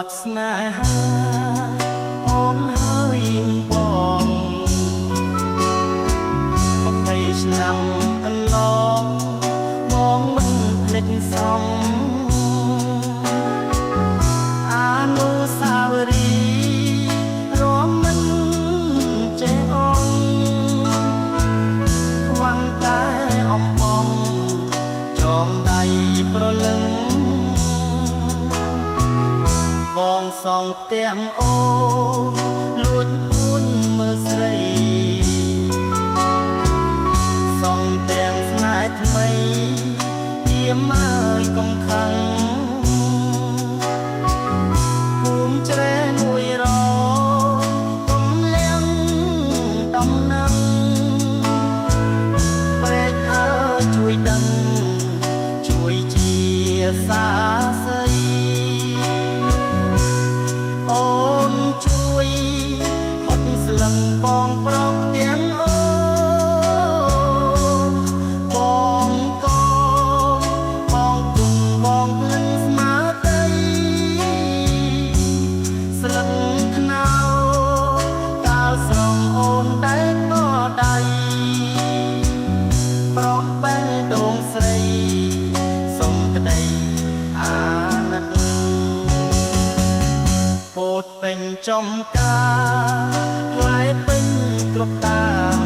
ดស្នេហាអូនហើយបង20 ឆ្នាំកន្លងមកមិនភ្លេចសងអនុស្សាវរីយ៍រំមិនចេះអងខ្វាំងតែអំបងចងដៃប្រលឹងបងសងទាំងអូលួចពួនមើលស្រីសងទាំងស្នេហ៍ថ្មីយាមអើយកុំខឹងភូមិច្រែមួយរកុំលៀងដំណឹងព្រែកអើជួយដឹងជួយជាសាស្រីអូនជួយហត់ស្លឹងបងប្រុសទាំងអូបងក៏បងគុំបងលឹងស្មារតីស្លឹងថ្នោតកាលស្រងអូនដែលក៏ដៃប្រុសបែរដងស្រីសុំក្តីអាណិតពោតពេញចំការផ្លែពេញគ្រប់តាម